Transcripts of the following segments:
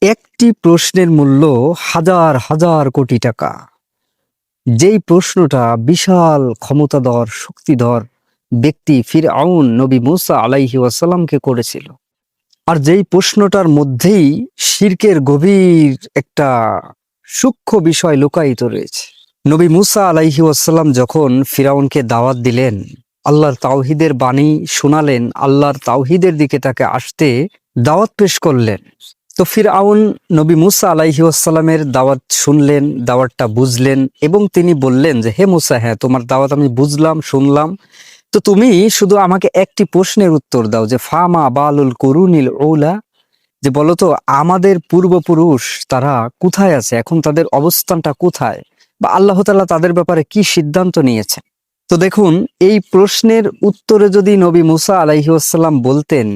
একটি প্রশ্নের মূল্য হাজার হাজার কোটি টাকা। যেই প্রশ্নটা বিশাল ক্ষমতাধর শক্তিধর ব্যক্তি ফিরআউন নবী মূসা আলাইহি ওয়াসাল্লামকে করেছিল, আর যেই প্রশ্নটার মধ্যেই শিরকের গভীর একটা সূক্ষ্ম বিষয় লুকায়িত রয়েছে। নবী মূসা আলাইহি ওয়াসাল্লাম যখন ফিরআউনকে দাওয়াত দিলেন, আল্লাহর তাওহীদের বাণী শোনালেন, আল্লাহর তাওহীদের দিকে তাকে আসতে দাওয়াত পেশ করলেন, তো ফিরআউন নবী মূসা আলাইহি ওয়াসাল্লামের দাওয়াত শুনলেন, দাওয়াতটা বুঝলেন এবং তিনি বললেন যে, হে মূসা, হ্যাঁ তোমার দাওয়াত আমি বুঝলাম, শুনলাম, তো তুমি শুধু আমাকে একটি প্রশ্নের উত্তর দাও যে ফামা বালুল কুরুনিল ঔলা, যে বলতো আমাদের পূর্বপুরুষ তারা কোথায় আছে, এখন তাদের অবস্থানটা কোথায়, বা আল্লাহ তাআলা তাদের ব্যাপারে কি সিদ্ধান্ত নিয়েছেন। তো দেখুন, এই প্রশ্নের উত্তরে যদি নবী মূসা আলাইহি ওয়াসাল্লাম বলতেন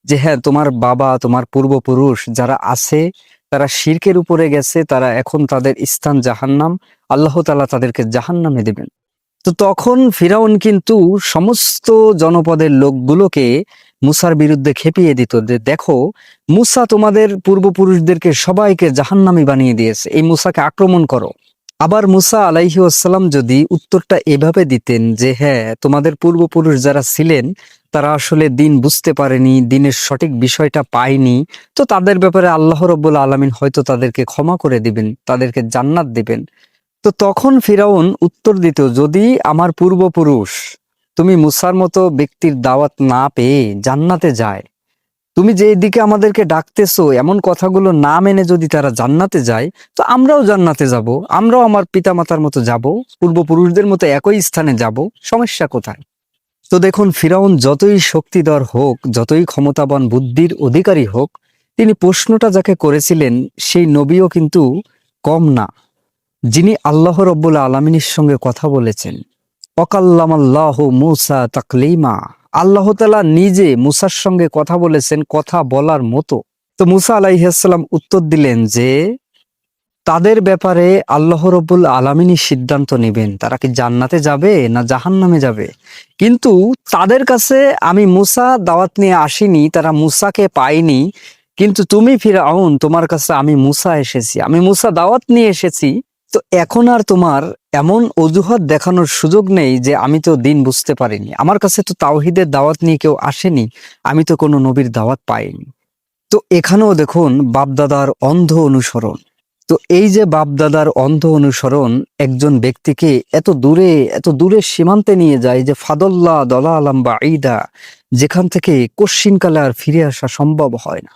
যে হ্যাঁ তোমার বাবা তোমার পূর্বপুরুষ যারা আছে তারা শিরকের উপরে গেছে, তারা এখন তাদের স্থান জাহান্নাম, আল্লাহ তাআলা তাদেরকে জাহান্নামে দেবেন, তো তখন ফিরাউন কিন্তু সমস্ত জনপদের লোকগুলোকে মূসার বিরুদ্ধে খেপিয়ে দিত যে দেখো, মূসা তোমাদের পূর্বপুরুষদেরকে সবাইকে জাহান্নামী বানিয়ে দিয়েছে, এই মূসাকে আক্রমণ করো। আবার মূসা আলাইহি ওয়াসাল্লাম যদি উত্তরটা এভাবে দিতেন যে হ্যাঁ তোমাদের পূর্বপুরুষ যারা ছিলেন তারা আসলে দিন বুঝতে পারেনি, দিনের সঠিক বিষয়টা পায়নি, তো তাদের ব্যাপারে আল্লাহ রাব্বুল আলামিন হয়তো তাদেরকে ক্ষমা করে দিবেন, তাদেরকে জান্নাত দিবেন। তো তখন ফিরাউন উত্তর দিত, যদি আমার পূর্বপুরুষ তুমি মূসার মতো ব্যক্তির দাওয়াত না পেয়ে জান্নাতে যায়, তুমি যে দিকে আমাদেরকে ডাকতেছো এমন কথাগুলো না মেনে যদি তারা জান্নাতে যায়, তো আমরাও জান্নাতে যাব, আমরাও আমার পিতামাতার মতো যাব, পূর্বপুরুষদের মতো একই স্থানে যাব, সমস্যা কোথায়। তো দেখুন, ফিরাউন যতই শক্তিধর হোক, যতই ক্ষমতাবান বুদ্ধির অধিকারী হোক, তিনি প্রশ্নটা যাকে করেছিলেন সেই নবীও কিন্তু কম না, যিনি আল্লাহ রব্বুল আলমিনের সঙ্গে কথা বলেছেন। ওয়াকাল্লামাল্লাহু মূসা তাকলিমা, আল্লাহ তাআলা নিজে মূসার সঙ্গে কথা বলেছেন, কথা বলার মতো। তো মূসা আলাইহিস সালাম উত্তর দিলেন যে তাদের ব্যাপারে আল্লাহ রব্বুল আলামিনই সিদ্ধান্ত নেবেন, তারা কি জান্নাতে যাবে না জাহান্নামে যাবে। কিন্তু তাদের কাছে আমি মূসা দাওয়াত নিয়ে আসিনি, তারা মূসাকে পায়নি, কিন্তু তুমি ফিরআউন তোমার কাছে আমি মূসা এসেছি, আমি মূসা দাওয়াত নিয়ে এসেছি। তো এখন আর তোমার এমন অজুহাত দেখানোর সুযোগ নেই যে আমি তো দিন বুঝতে পারিনি, আমার কাছে তো তাওহীদের দাওয়াত নিয়ে কেউ আসেনি, আমি তো কোনো নবীর দাওয়াত পাইনি। তো এখানেও দেখুন বাপদাদার অন্ধ অনুসরণ। তো এই যে বাপদাদার অন্ধ অনুসরণ একজন ব্যক্তিকে এত দূরে সীমান্তে নিয়ে যায় যে ফাদল্লা দলালাম বাঈদা, যেখান থেকে কশ্চিনকালে আর ফিরে আসা সম্ভব হয় না।